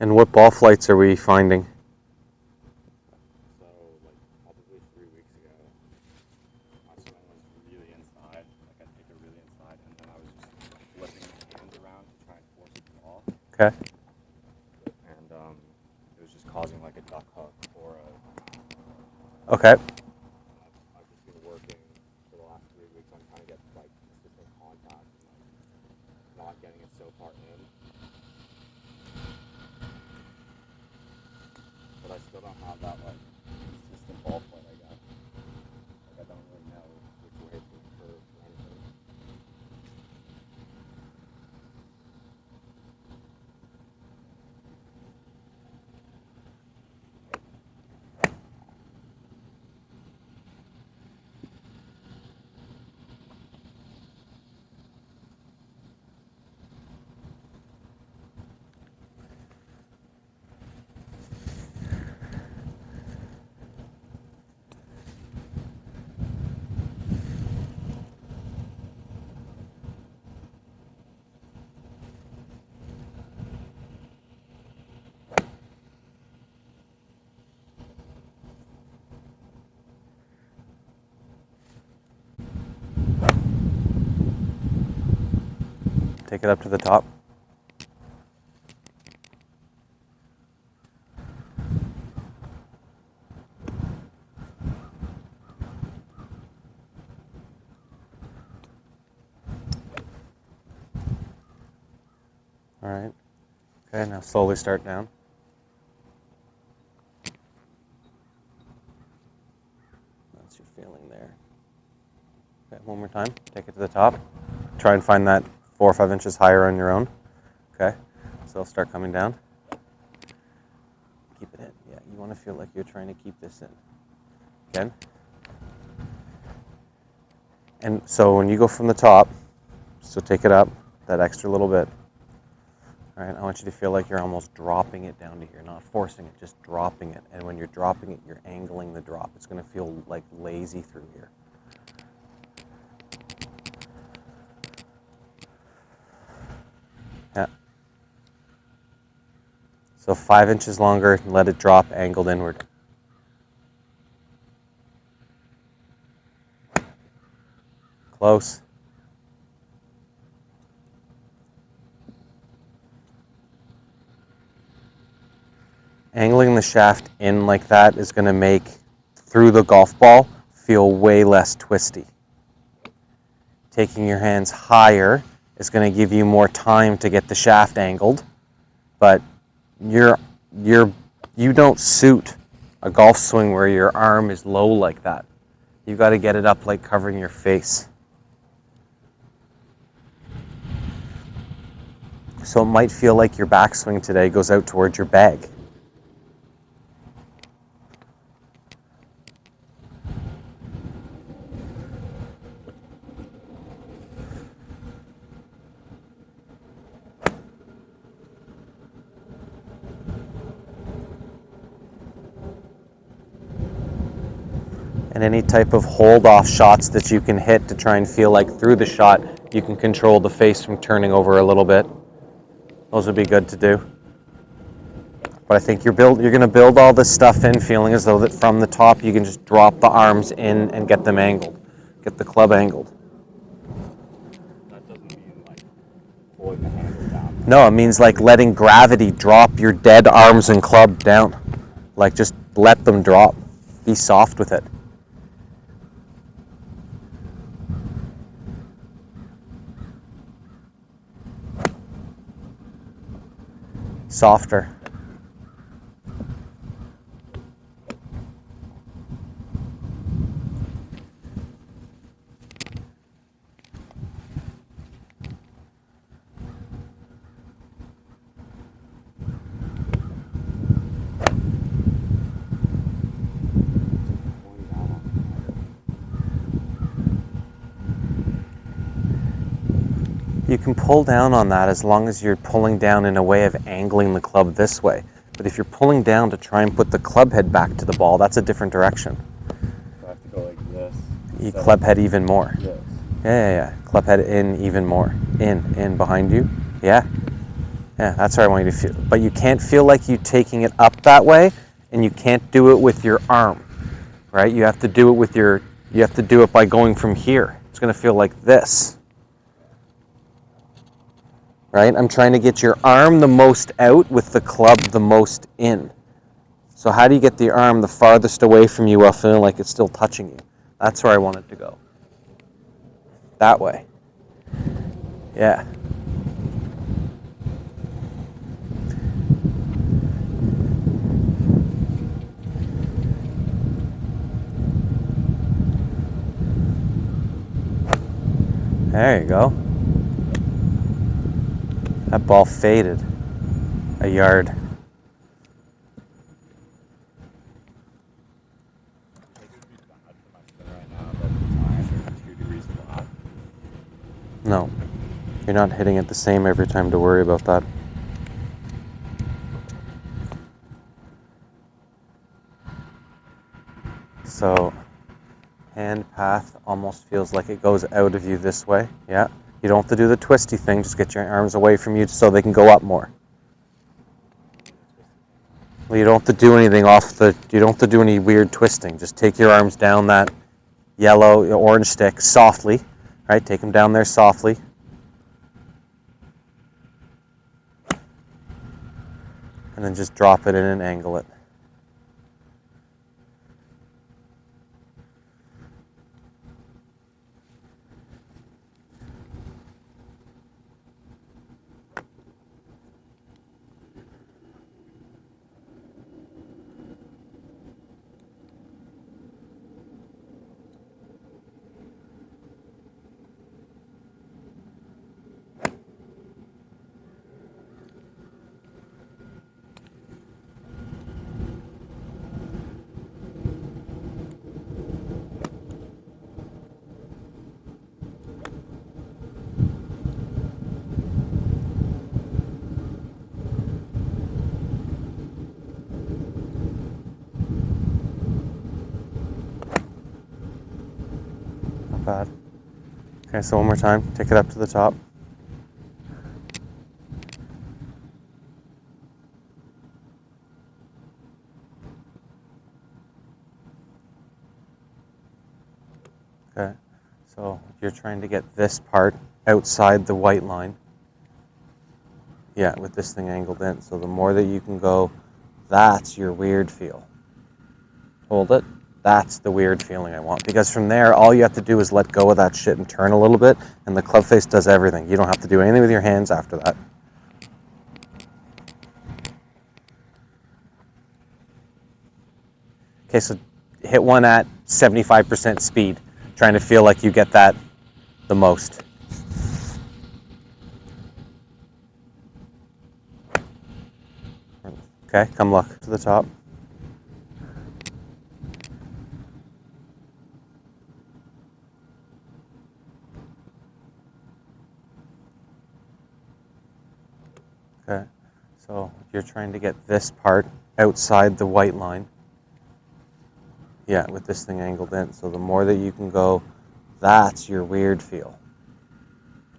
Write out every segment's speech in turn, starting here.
And what ball flights are we finding? So, like, probably 3 weeks ago, my swing was really inside. Like, I'd take it really inside, and then I was just flipping my hands around to try and force it to fall. Okay. And it was just causing, like, a duck hook or a... Okay. I've just been working for the last 3 weeks on trying to get, like, consistent contact and, like, not getting it so far in. But I still don't have that, like, consistent ball flight, I guess. Like, I don't really know which way to curve or anything. Take it up to the top. All right. Okay, now slowly start down. That's your feeling there. Okay, one more time. Take it to the top. Try and find that 4 or 5 inches higher on your own. Okay, so it'll start coming down. Keep it in. Yeah, you want to feel like you're trying to keep this in. Again. And so when you go from the top, so take it up that extra little bit. All right, I want you to feel like you're almost dropping it down to here, not forcing it, just dropping it. And when you're dropping it, you're angling the drop. It's going to feel like lazy through here. Yeah. So 5 inches longer, and let it drop angled inward. Close. Angling the shaft in like that is going to make through the golf ball feel way less twisty. Taking your hands higher is going to give you more time to get the shaft angled, but you don't suit a golf swing where your arm is low like that. You got to get it up like covering your face. So it might feel like your backswing today goes out towards your bag. And any type of hold-off shots that you can hit to try and feel like through the shot you can control the face from turning over a little bit. Those would be good to do. But I think you're going to build all this stuff in feeling as though that from the top you can just drop the arms in and get them angled. Get the club angled. That doesn't mean, like, pulling the handle down. No, it means like letting gravity drop your dead arms and club down. Like just let them drop. Be soft with it. Softer. You can pull down on that as long as you're pulling down in a way of angling the club this way. But if you're pulling down to try and put the club head back to the ball, that's a different direction. So I have to go like this. You club head even more. Yes. Yeah. Club head in even more. In behind you. Yeah. Yeah, that's where I want you to feel. But you can't feel like you taking it up that way, and you can't do it with your arm, right? You have to do it with you have to do it by going from here. It's going to feel like this, right? I'm trying to get your arm the most out with the club the most in. So how do you get the arm the farthest away from you while feeling like it's still touching you? That's where I want it to go. That way. Yeah. There you go. That ball faded a yard. Like it would be bad for my spin right now, but the irons are 2 degrees flat. No, you're not hitting it the same every time to worry about that. So hand path almost feels like it goes out of you this way. Yeah. You don't have to do the twisty thing. Just get your arms away from you so they can go up more. Well, you don't have to do anything you don't have to do any weird twisting. Just take your arms down that yellow, orange stick softly, right? Take them down there softly. And then just drop it in and angle it. Not bad. Okay, so one more time. Take it up to the top. Okay, so you're trying to get this part outside the white line. Yeah, with this thing angled in. So the more that you can go, that's your weird feel. Hold it. That's the weird feeling I want. Because from there, all you have to do is let go of that shit and turn a little bit, and the club face does everything. You don't have to do anything with your hands after that. Okay, so hit one at 75% speed, trying to feel like you get that the most. Okay, come look to the top. Okay, so you're trying to get this part outside the white line. Yeah, with this thing angled in. So the more that you can go, that's your weird feel.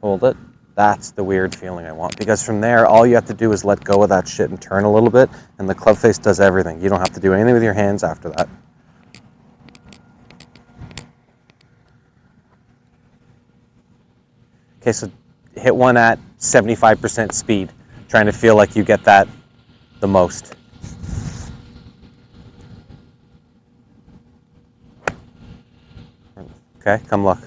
Hold it. That's the weird feeling I want. Because from there, all you have to do is let go of that shit and turn a little bit, and the club face does everything. You don't have to do anything with your hands after that. Okay, so hit one at 75% speed, trying to feel like you get that the most. Okay, come look.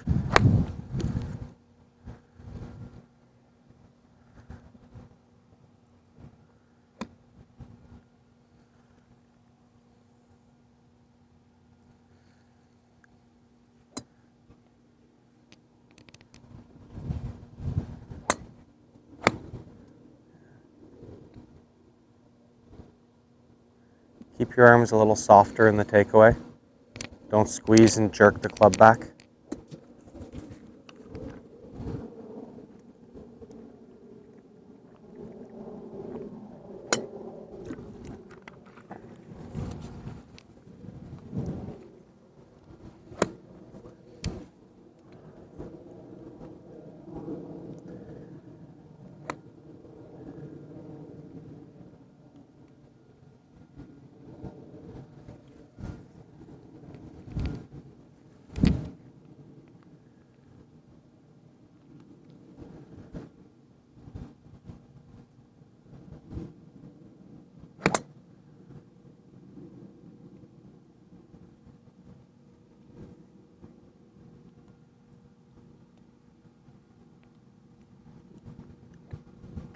Keep your arms a little softer in the takeaway. Don't squeeze and jerk the club back.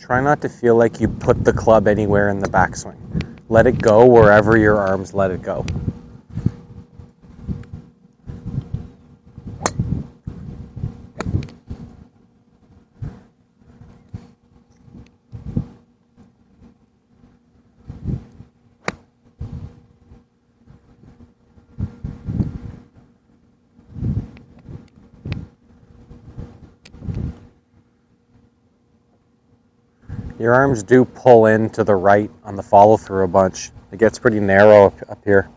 Try not to feel like you put the club anywhere in the backswing. Let it go wherever your arms let it go. Your arms do pull in to the right on the follow through a bunch. It gets pretty narrow up here.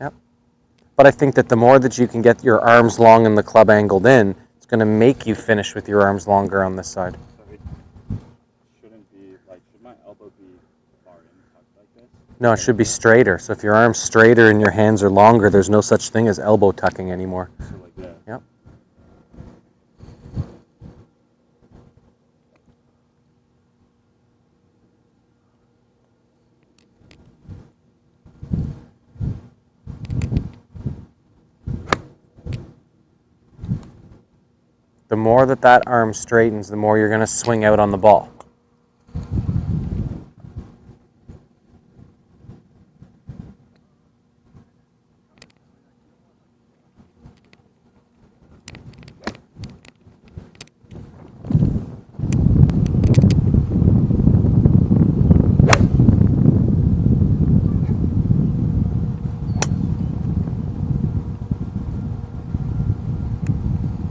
Yep. But I think that the more that you can get your arms long and the club angled in, it's going to make you finish with your arms longer on this side. So it shouldn't be like, should my elbow be far in tucked like this? No, it should be straighter. So if your arm's straighter and your hands are longer, there's no such thing as elbow tucking anymore. So like that. Yep. The more that arm straightens, the more you're going to swing out on the ball.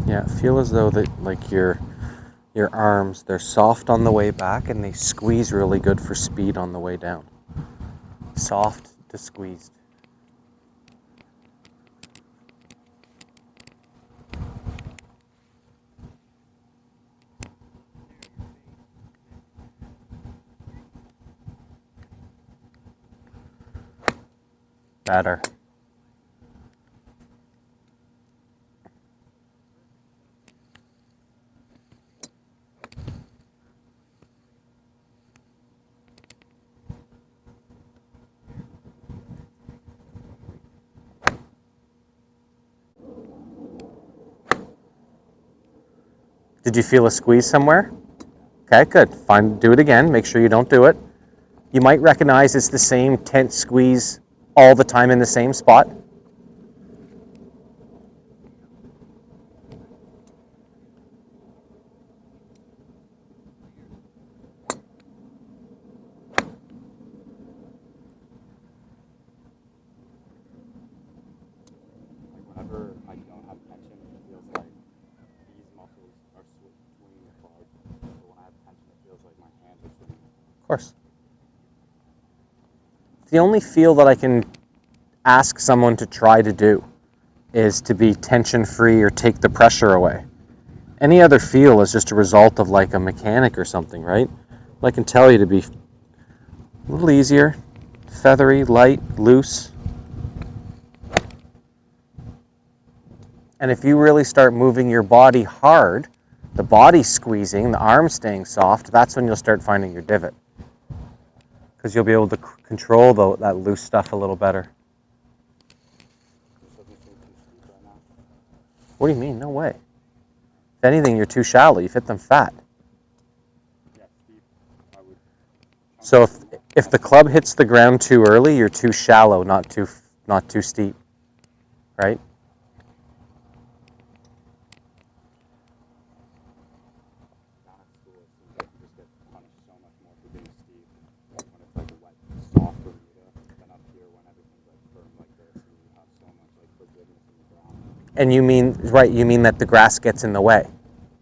Yeah, feel as though that like your arms, they're soft on the way back and they squeeze really good for speed on the way down. Soft to squeezed. Better. Did you feel a squeeze somewhere? Okay, good. Fine, do it again. Make sure you don't do it. You might recognize it's the same tense squeeze all the time in the same spot. Whenever I don't have tension, it feels like these muscles are swinging the club. But when I have tension, it feels like my hands are swinging. Of course. The only feel that I can ask someone to try to do is to be tension-free or take the pressure away. Any other feel is just a result of like a mechanic or something, right? I can tell you to be a little easier, feathery, light, loose. And if you really start moving your body hard, the body squeezing, the arms staying soft, that's when you'll start finding your divot. Because you'll be able to control that loose stuff a little better. What do you mean? No way. If anything, you're too shallow. You've hit them fat. So if the club hits the ground too early, you're too shallow, not too steep, right? And you mean, right, you mean that the grass gets in the way?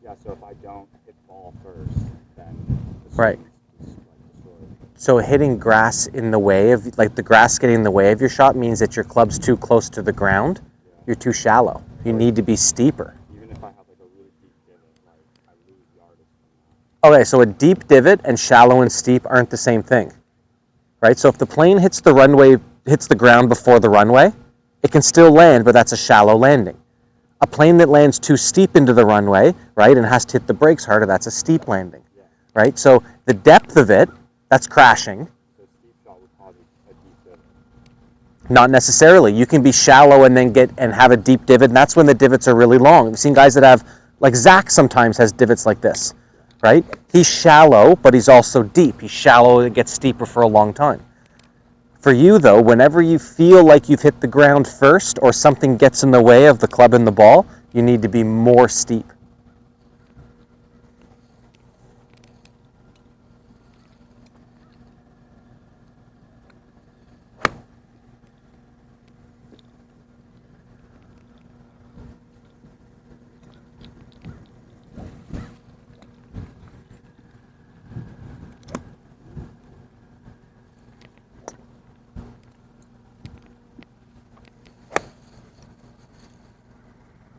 Yeah, so if I don't hit ball first, then the right. Is destroyed. So hitting grass in the way of, like the grass getting in the way of your shot means that your club's too close to the ground. Yeah. You're too shallow. You need to be steeper. Even if I have like a really deep divot, like I lose yardage from that. Okay, so a deep divot and shallow and steep aren't the same thing, right? So if the plane hits the ground before the runway, it can still land, but that's a shallow landing. A plane that lands too steep into the runway, right, and has to hit the brakes harder, that's a steep landing, right? So the depth of it, that's crashing. So steep shot would cause a deep divot. Not necessarily. You can be shallow and then have a deep divot, and that's when the divots are really long. I've seen guys that have, like Zach sometimes has divots like this, right? He's shallow, but he's also deep. He's shallow, it gets steeper for a long time. For you, though, whenever you feel like you've hit the ground first or something gets in the way of the club and the ball, you need to be more steep.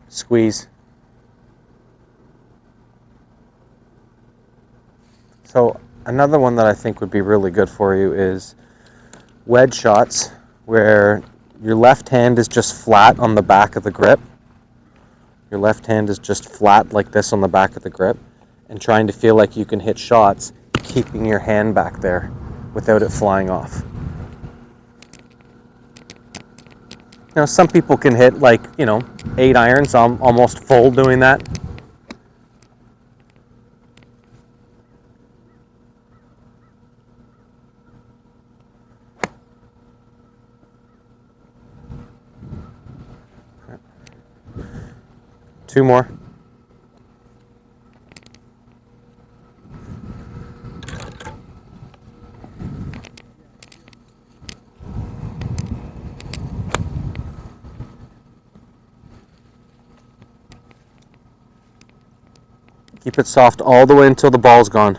Squeeze. So another one that I think would be really good for you is wedge shots, where your left hand is just flat on the back of the grip. Your left hand is just flat like this on the back of the grip, and trying to feel like you can hit shots keeping your hand back there without it flying off. Now, some people can hit 8 irons, almost full doing that. Two more. Keep it soft all the way until the ball's gone.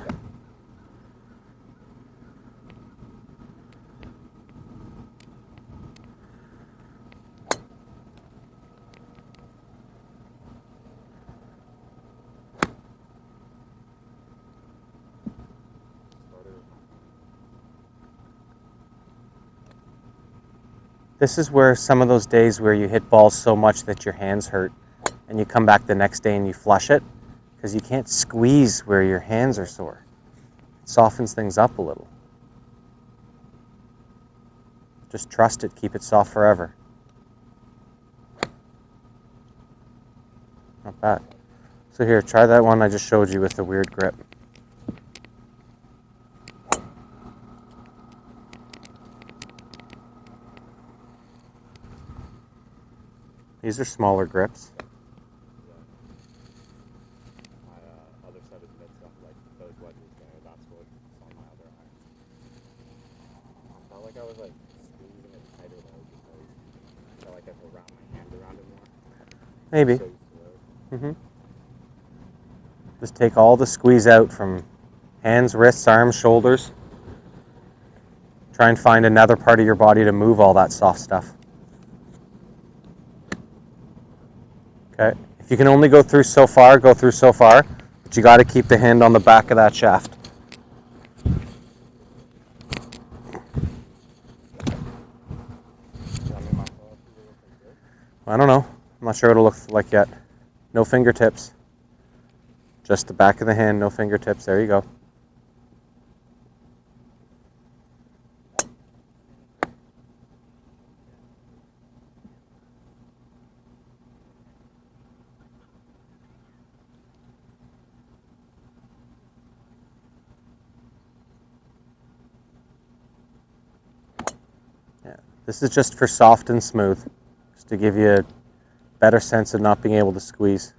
This is where some of those days where you hit balls so much that your hands hurt and you come back the next day and you flush it, because you can't squeeze where your hands are sore. It softens things up a little. Just trust it, keep it soft forever. Not bad. So here, try that one I just showed you with the weird grip. These are smaller grips. My other set is mixed up, like those wedges there, that's what's on my other iron. I felt like I was squeezing it tighter though, because I felt like I could wrap my hand around it more. Maybe. So slow. Just take all the squeeze out from hands, wrists, arms, shoulders. Try and find another part of your body to move all that soft stuff. Okay, if you can only go through so far, go through so far, but you got to keep the hand on the back of that shaft. I don't know. I'm not sure what it'll look like yet. No fingertips. Just the back of the hand, no fingertips. There you go. This is just for soft and smooth, just to give you a better sense of not being able to squeeze.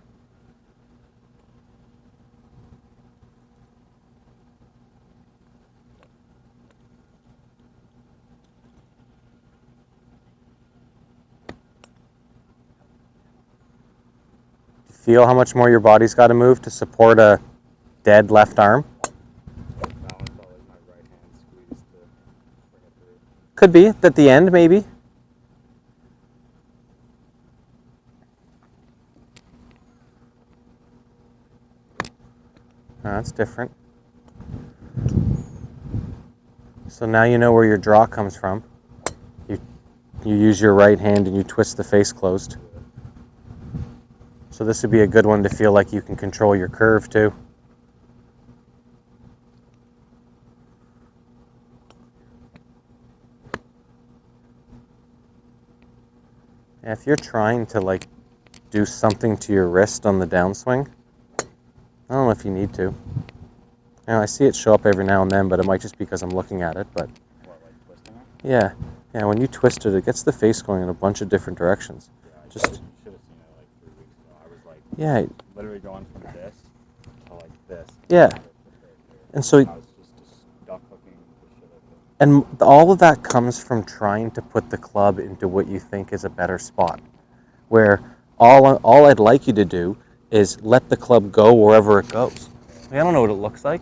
Feel how much more your body's got to move to support a dead left arm? That one felt like my right hand squeezed to bring it through. Could be at the end, maybe. That's different. So now you know where your draw comes from. You use your right hand and you twist the face closed. So this would be a good one to feel like you can control your curve too. If you're trying to do something to your wrist on the downswing, I don't know if you need to. Now I see it show up every now and then, but it might just be because I'm looking at it. But What, like twisting it? yeah, yeah. When you twist it, it gets the face going in a bunch of different directions. Yeah, I Just should have seen it like 3 weeks ago. I was like yeah, literally going from this to like this. yeah. And so I was just duck hooking the shit out of it. and all of that comes from trying to put the club into what you think is a better spot. Where all I'd like you to do is let the club go wherever it goes. I don't know what it looks like.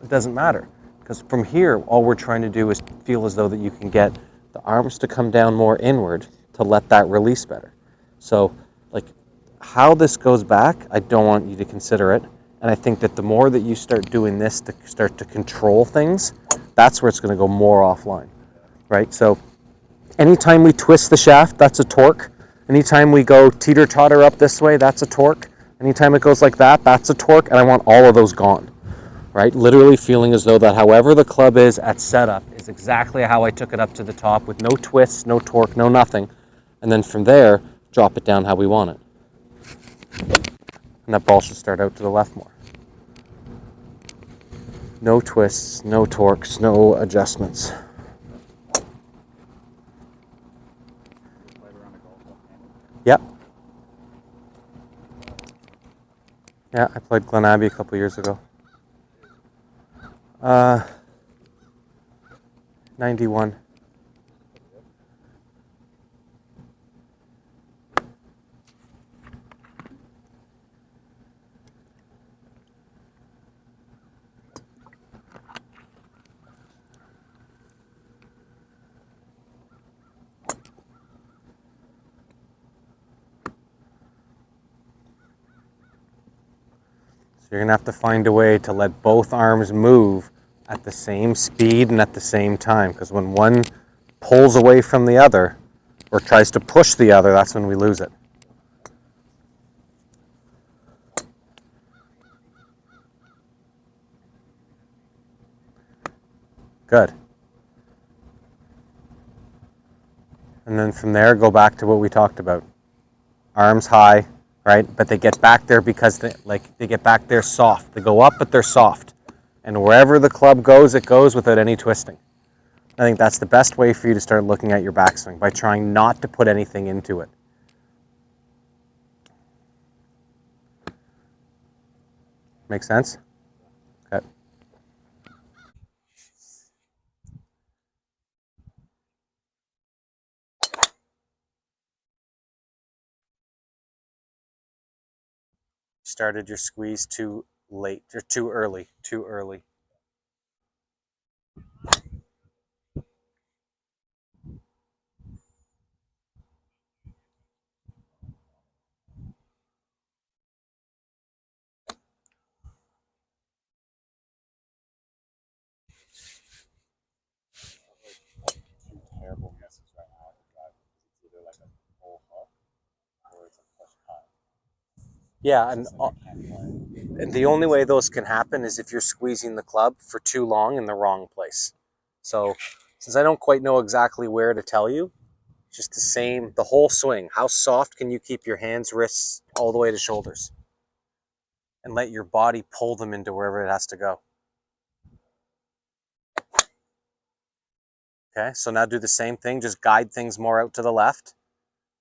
It doesn't matter, because from here, all we're trying to do is feel as though that you can get the arms to come down more inward to let that release better. So, like, how this goes back, I don't want you to consider it. And I think that the more that you start doing this to start to control things, that's where it's going to go more offline, right? So, anytime we twist the shaft, that's a torque. Anytime we go teeter-totter up this way, that's a torque. Anytime it goes like that, that's a torque, and I want all of those gone, right? Literally feeling as though that however the club is at setup is exactly how I took it up to the top with no twists, no torque, no nothing. And then from there, drop it down how we want it. And that ball should start out to the left more. No twists, no torques, no adjustments. Yep. Yeah, I played Glen Abbey a couple years ago. 91. So you're going to have to find a way to let both arms move at the same speed and at the same time, because when one pulls away from the other or tries to push the other, that's when we lose it. Good. And then from there, go back to what we talked about. Arms high, right? But they get back there because they get back there soft. They go up, but they're soft. And wherever the club goes, it goes without any twisting. I think that's the best way for you to start looking at your backswing, by trying not to put anything into it. Make sense? Okay. Started your squeeze too late, or too early, too early. Two terrible misses right now at the drive. It's either like a full hook or it's a push cut. Yeah, It's just like I can't play. and the only way those can happen is if you're squeezing the club for too long in the wrong place. So, since I don't quite know exactly where to tell you, just the same, the whole swing. How soft can you keep your hands, wrists, all the way to shoulders? And let your body pull them into wherever it has to go. Okay, so now do the same thing, just guide things more out to the left,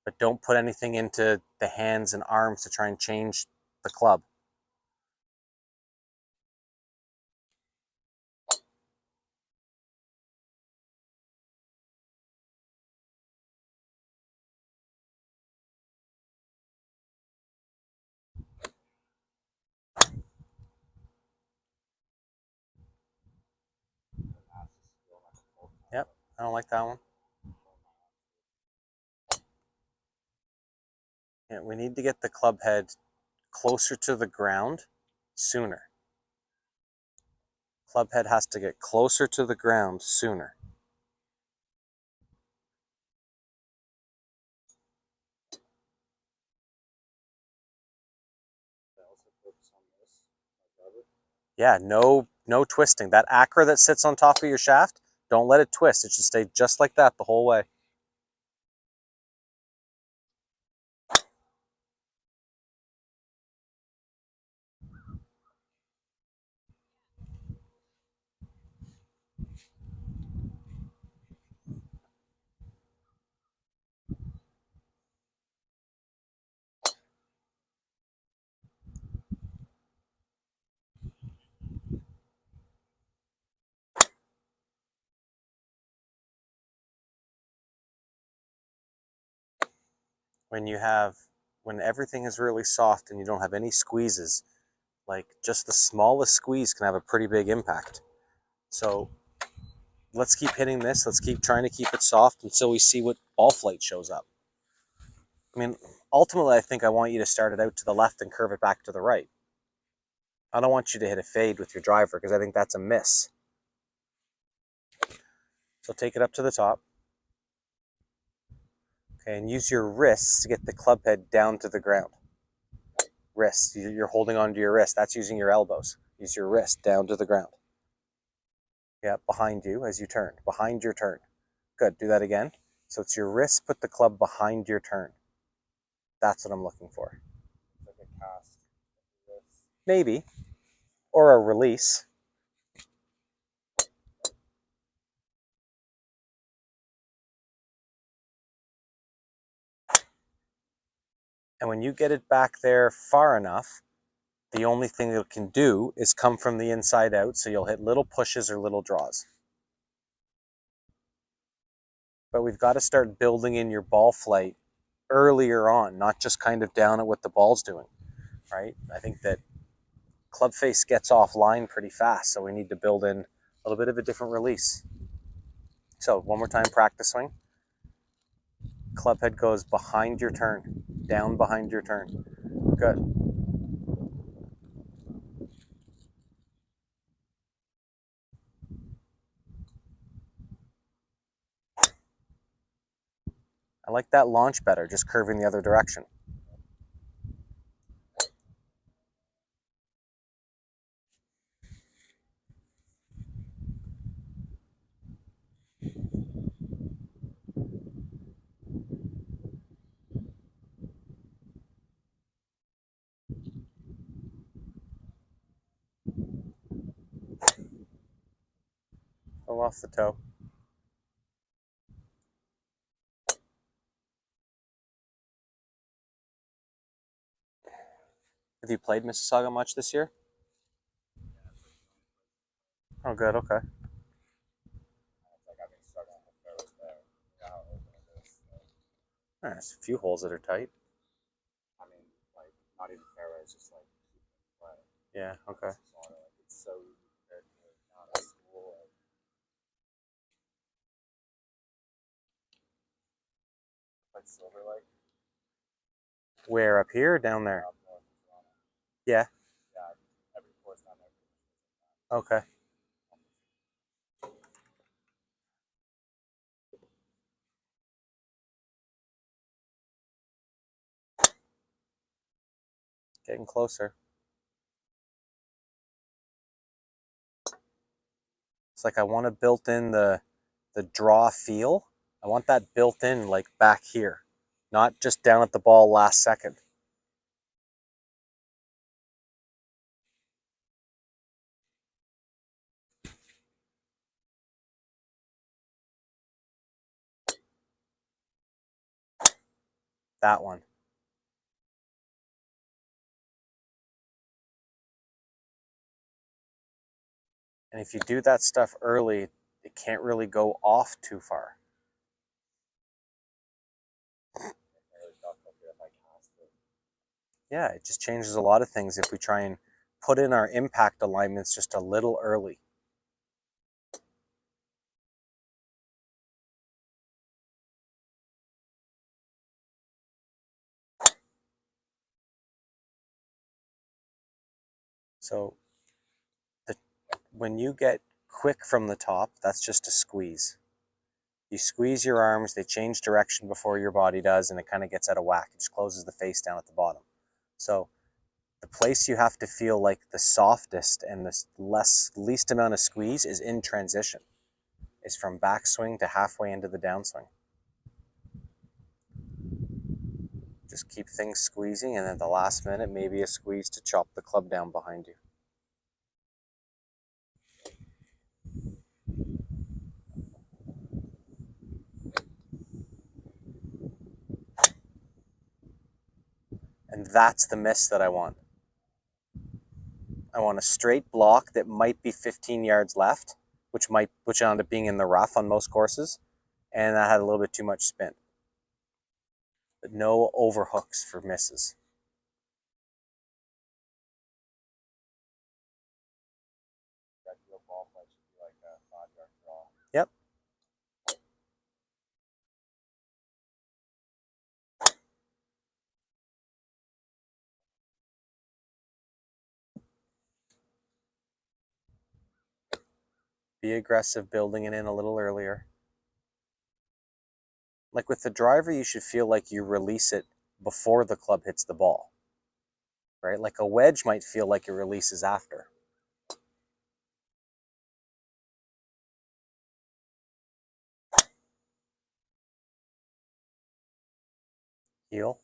but don't put anything into the hands and arms to try and change the club. Yep, I don't like that one. Yeah, we need to get the club head closer to the ground sooner. Club head has to get closer to the ground sooner. Yeah, no twisting. That acra that sits on top of your shaft, don't let it twist. It should stay just like that the whole way. when everything is really soft and you don't have any squeezes, like just the smallest squeeze can have a pretty big impact. So let's keep hitting this. Let's keep trying to keep it soft until we see what ball flight shows up. I mean, ultimately, I think I want you to start it out to the left and curve it back to the right. I don't want you to hit a fade with your driver because I think that's a miss. So take it up to the top. Okay, and use your wrists to get the club head down to the ground. Wrists, you're holding onto your wrist. That's using your elbows. Use your wrist down to the ground. Yeah, behind you as you turn, behind your turn. Good, do that again. So it's your wrist, put the club behind your turn. That's what I'm looking for. Like a cast. Maybe, or a release. And when you get it back there far enough, the only thing it can do is come from the inside out, so you'll hit little pushes or little draws. But we've got to start building in your ball flight earlier on, not just kind of down at what the ball's doing, right? I think that club face gets offline pretty fast, so we need to build in a little bit of a different release. So one more time, practice swing. Club head goes behind your turn, down behind your turn. Good. I like that launch better, just curving the other direction. Pull off the toe. Have you played Mississauga much this year? Oh, good, okay. Like I've been struggling with fairways there. You know how open it is. So, There's a few holes that are tight. I mean, like not even fairways, just like keeping play. Yeah, okay. It's so easy compared to down at school. Like Silver Lake. Where, up here or down there? Up north of Toronto. Yeah, Yeah, every course down there. okay. Getting closer. It's like I want to build in the draw feel. I want that built in like back here, not just down at the ball last second. That one. And if you do that stuff early, it can't really go off too far. Yeah, it just changes a lot of things if we try and put in our impact alignments just a little early. So when you get quick from the top, that's just a squeeze. You squeeze your arms, they change direction before your body does, and it kind of gets out of whack. It just closes the face down at the bottom. So the place you have to feel like the softest and the least amount of squeeze is in transition. It's from backswing to halfway into the downswing. Just keep things squeezing, and at the last minute, maybe a squeeze to chop the club down behind you. And that's the miss that I want. I want a straight block that might be 15 yards left, which ended up being in the rough on most courses, and that had a little bit too much spin. but no overhooks for misses. Ball flight should be like a 5-yard draw. Yep. Be aggressive, building it in a little earlier. Like with the driver, you should feel like you release it before the club hits the ball, right? Like a wedge might feel like it releases after. Heel.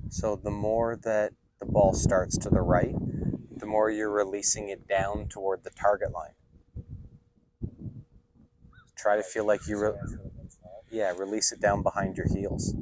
So the more that the ball starts to the right, the more you're releasing it down toward the target line. Try to feel like you, release it down behind your heels.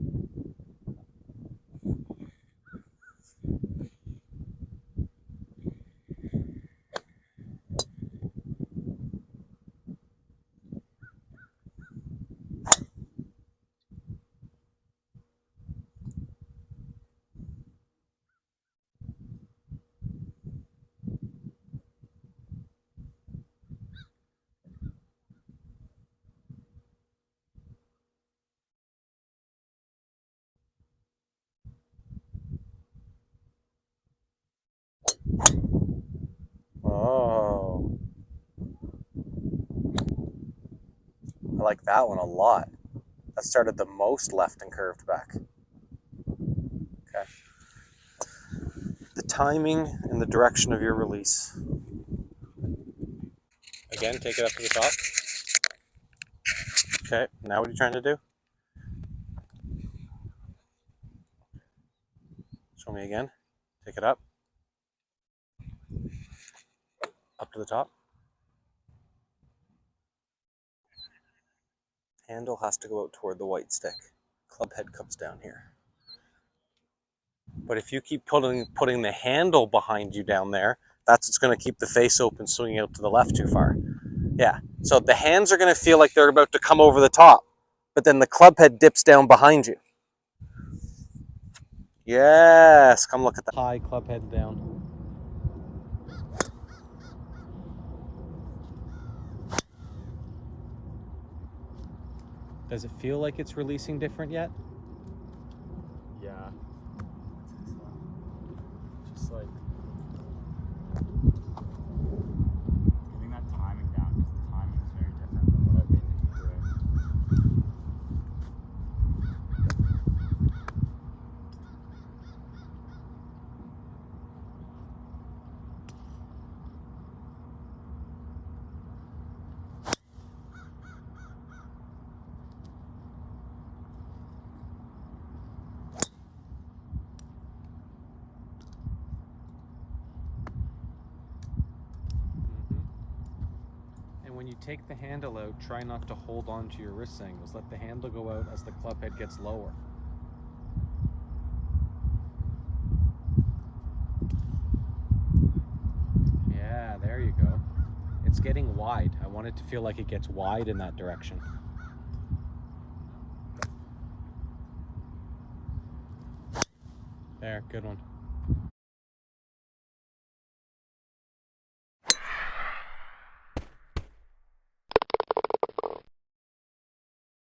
Oh, I like that one a lot. That started the most left and curved back. Okay. The timing and the direction of your release. Again, take it up to the top. Okay, now what are you trying to do? Show me again. Take it up. Up to the top. Handle has to go out toward the white stick. Club head comes down here. But if you keep putting the handle behind you down there, that's what's going to keep the face open, swinging out to the left too far. Yeah. So the hands are going to feel like they're about to come over the top, but then the club head dips down behind you. Yes. Come look at that. High club head down. Does it feel like it's releasing different yet? Yeah. Just like getting that timing down, because the timing is very different than what I've been doing. And when you take the handle out, try not to hold on to your wrist angles. Let the handle go out as the club head gets lower. Yeah, there you go. It's getting wide. I want it to feel like it gets wide in that direction. There, good one.